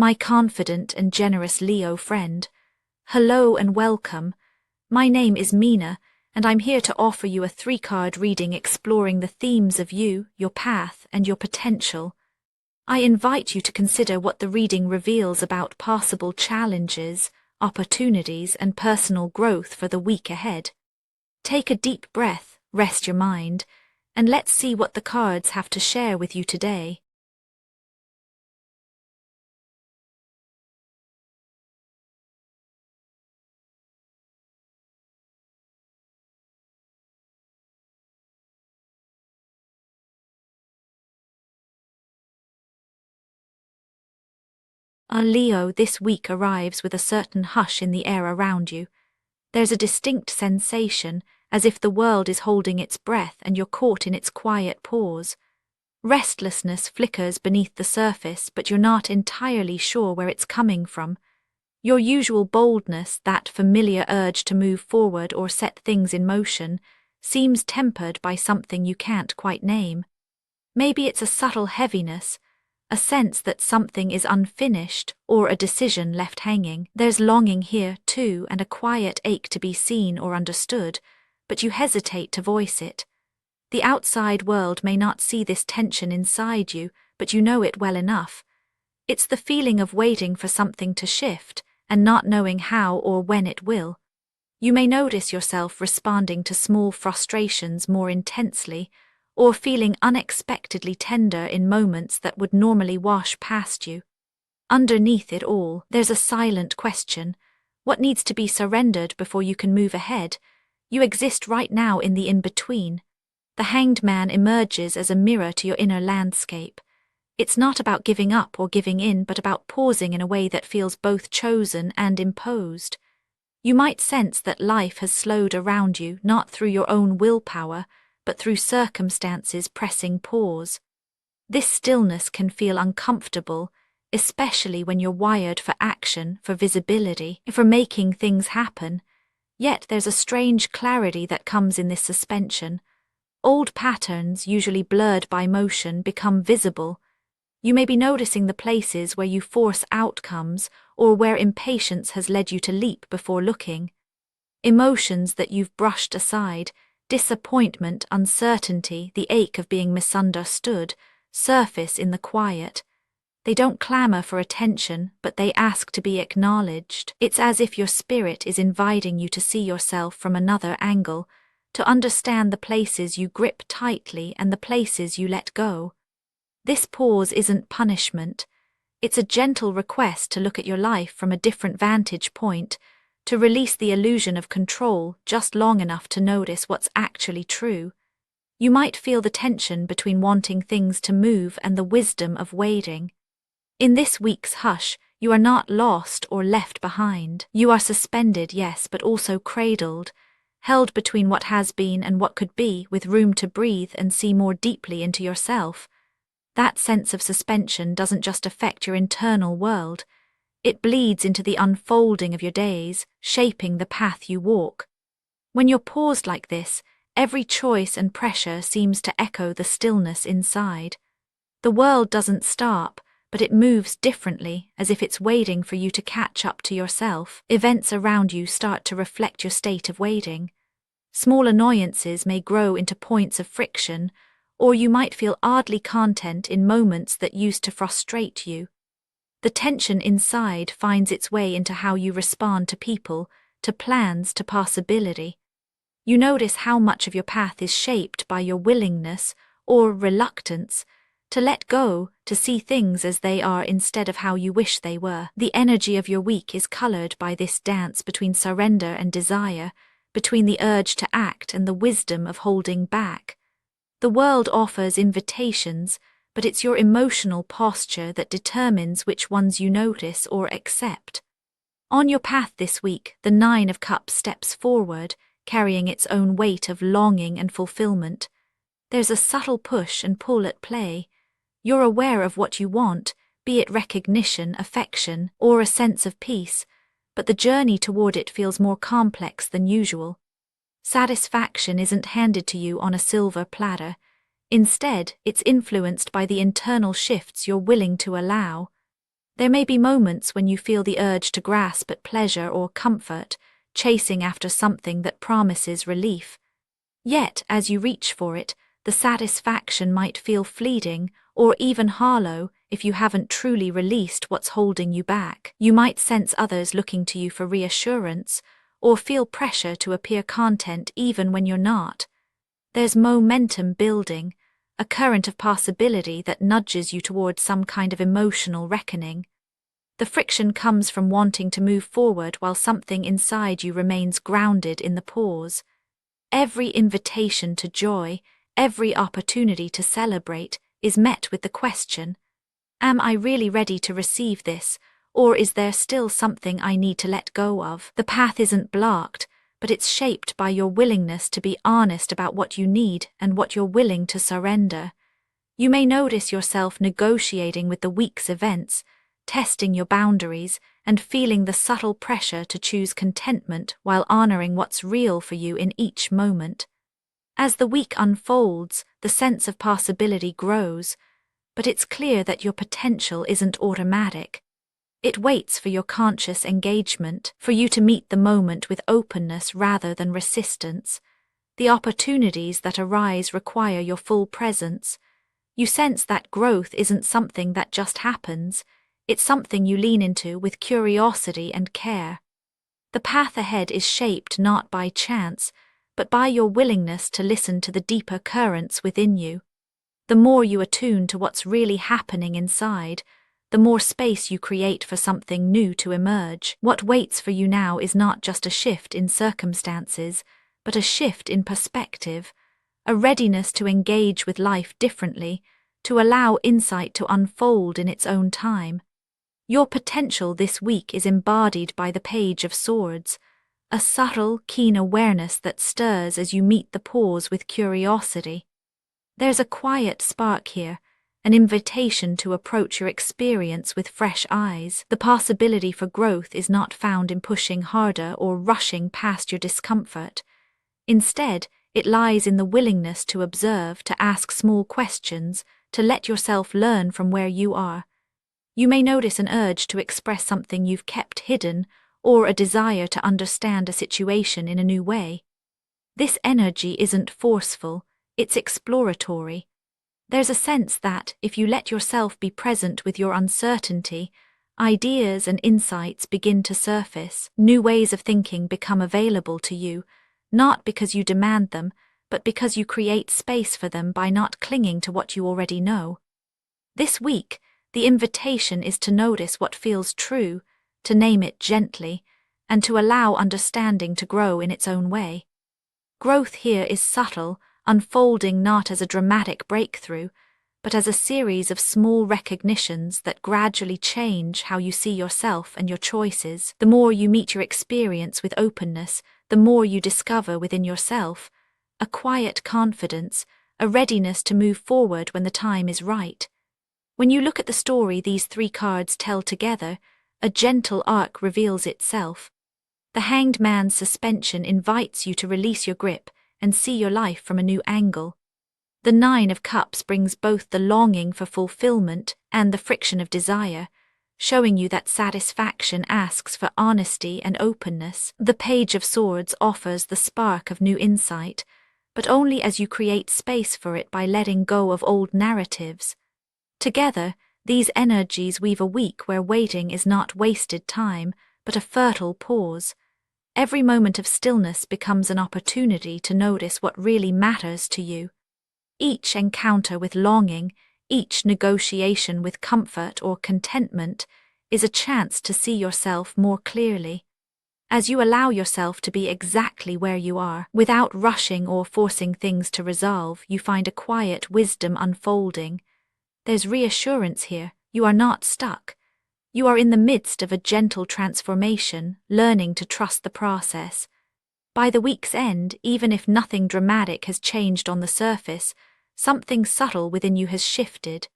my confident and generous Leo friend. Hello and welcome. My name is Mina, and I'm here to offer you a 3-card reading exploring the themes of you, your path, and your potential. I invite you to consider what the reading reveals about possible challenges, opportunities, and personal growth for the week ahead. Take a deep breath, rest your mind, and let's see what the cards have to share with you today. Leo, this week arrives with a certain hush in the air around you. There's a distinct sensation, as if the world is holding its breath and you're caught in its quiet pause. Restlessness flickers beneath the surface, but you're not entirely sure where it's coming from. Your usual boldness, that familiar urge to move forward or set things in motion, seems tempered by something you can't quite name. Maybe it's a subtle heaviness, a sense that something is unfinished or a decision left hanging. There's longing here, too, and a quiet ache to be seen or understood, but you hesitate to voice it. The outside world may not see this tension inside you, but you know it well enough. It's the feeling of waiting for something to shift and not knowing how or when it will. You may notice yourself responding to small frustrations more intensely, or feeling unexpectedly tender in moments that would normally wash past you. Underneath it all, there's a silent question. What needs to be surrendered before you can move ahead? You exist right now in the in-between. The Hanged Man emerges as a mirror to your inner landscape. It's not about giving up or giving in, but about pausing in a way that feels both chosen and imposed. You might sense that life has slowed around you, not through your own willpower, but through circumstances pressing pause. This stillness can feel uncomfortable, especially when you're wired for action, for visibility, for making things happen. Yet there's a strange clarity that comes in this suspension. Old patterns, usually blurred by motion, become visible. You may be noticing the places where you force outcomes or where impatience has led you to leap before looking. Emotions that you've brushed aside, disappointment, uncertainty, the ache of being misunderstood, surface in the quiet. They don't clamor for attention, but they ask to be acknowledged. It's as if your spirit is inviting you to see yourself from another angle, to understand the places you grip tightly and the places you let go. This pause isn't punishment. It's a gentle request to look at your life from a different vantage point, to release the illusion of control just long enough to notice what's actually true. You might feel the tension between wanting things to move and the wisdom of waiting. In this week's hush, you are not lost or left behind. You are suspended, yes, but also cradled, held between what has been and what could be, with room to breathe and see more deeply into yourself. That sense of suspension doesn't just affect your internal world. It bleeds into the unfolding of your days, shaping the path you walk. When you're paused like this, every choice and pressure seems to echo the stillness inside. The world doesn't stop, but it moves differently, as if it's waiting for you to catch up to yourself. Events around you start to reflect your state of waiting. Small annoyances may grow into points of friction, or you might feel oddly content in moments that used to frustrate you. The tension inside finds its way into how you respond to people, to plans, to possibility. You notice how much of your path is shaped by your willingness, or reluctance, to let go, to see things as they are instead of how you wish they were. The energy of your week is colored by this dance between surrender and desire, between the urge to act and the wisdom of holding back. The world offers invitations, but it's your emotional posture that determines which ones you notice or accept. On your path this week, the 9 of Cups steps forward, carrying its own weight of longing and fulfillment. There's a subtle push and pull at play. You're aware of what you want, be it recognition, affection, or a sense of peace, but the journey toward it feels more complex than usual. Satisfaction isn't handed to you on a silver platter. Instead, it's influenced by the internal shifts you're willing to allow. There may be moments when you feel the urge to grasp at pleasure or comfort, chasing after something that promises relief. Yet, as you reach for it, the satisfaction might feel fleeting or even hollow if you haven't truly released what's holding you back. You might sense others looking to you for reassurance, or feel pressure to appear content even when you're not. There's momentum building, a current of possibility that nudges you towards some kind of emotional reckoning. The friction comes from wanting to move forward while something inside you remains grounded in the pause. Every invitation to joy, every opportunity to celebrate, is met with the question, am I really ready to receive this, or is there still something I need to let go of? The path isn't blocked, but it's shaped by your willingness to be honest about what you need and what you're willing to surrender. You may notice yourself negotiating with the week's events, testing your boundaries, and feeling the subtle pressure to choose contentment while honoring what's real for you in each moment. As the week unfolds, the sense of possibility grows, but it's clear that your potential isn't automatic. It waits for your conscious engagement, for you to meet the moment with openness rather than resistance. The opportunities that arise require your full presence. You sense that growth isn't something that just happens, it's something you lean into with curiosity and care. The path ahead is shaped not by chance, but by your willingness to listen to the deeper currents within you. The more you attune to what's really happening inside, the more space you create for something new to emerge. What waits for you now is not just a shift in circumstances, but a shift in perspective, a readiness to engage with life differently, to allow insight to unfold in its own time. Your potential this week is embodied by the Page of Swords, a subtle, keen awareness that stirs as you meet the pause with curiosity. There's a quiet spark here, an invitation to approach your experience with fresh eyes. The possibility for growth is not found in pushing harder or rushing past your discomfort. Instead, it lies in the willingness to observe, to ask small questions, to let yourself learn from where you are. You may notice an urge to express something you've kept hidden, or a desire to understand a situation in a new way. This energy isn't forceful, it's exploratory. There's a sense that, if you let yourself be present with your uncertainty, ideas and insights begin to surface. New ways of thinking become available to you, not because you demand them, but because you create space for them by not clinging to what you already know. This week, the invitation is to notice what feels true, to name it gently, and to allow understanding to grow in its own way. Growth here is subtle, unfolding not as a dramatic breakthrough, but as a series of small recognitions that gradually change how you see yourself and your choices. The more you meet your experience with openness, the more you discover within yourself a quiet confidence, a readiness to move forward when the time is right. When you look at the story these three cards tell together, a gentle arc reveals itself. The Hanged Man's suspension invites you to release your grip and see your life from a new angle. The Nine of Cups brings both the longing for fulfillment and the friction of desire, showing you that satisfaction asks for honesty and openness. The Page of Swords offers the spark of new insight, but only as you create space for it by letting go of old narratives. Together, these energies weave a week where waiting is not wasted time, but a fertile pause. Every moment of stillness becomes an opportunity to notice what really matters to you. Each encounter with longing, each negotiation with comfort or contentment, is a chance to see yourself more clearly. As you allow yourself to be exactly where you are, without rushing or forcing things to resolve, you find a quiet wisdom unfolding. There's reassurance here. You are not stuck. You are in the midst of a gentle transformation, learning to trust the process. By the week's end, even if nothing dramatic has changed on the surface, something subtle within you has shifted.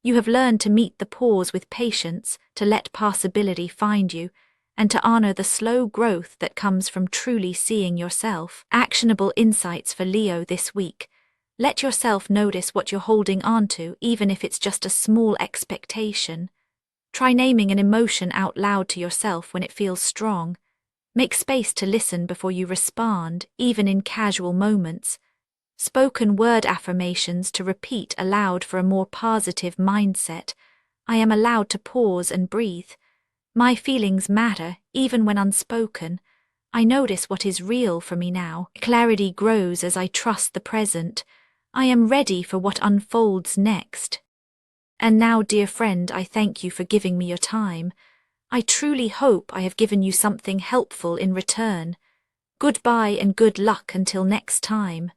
You have learned to meet the pause with patience, to let possibility find you, and to honor the slow growth that comes from truly seeing yourself. Actionable insights for Leo this week. Let yourself notice what you're holding on to, even if it's just a small expectation. Try naming an emotion out loud to yourself when it feels strong. Make space to listen before you respond, even in casual moments. Spoken word affirmations to repeat aloud for a more positive mindset. I am allowed to pause and breathe. My feelings matter, even when unspoken. I notice what is real for me now. Clarity grows as I trust the present. I am ready for what unfolds next. And now, dear friend, I thank you for giving me your time. I truly hope I have given you something helpful in return. Goodbye and good luck until next time.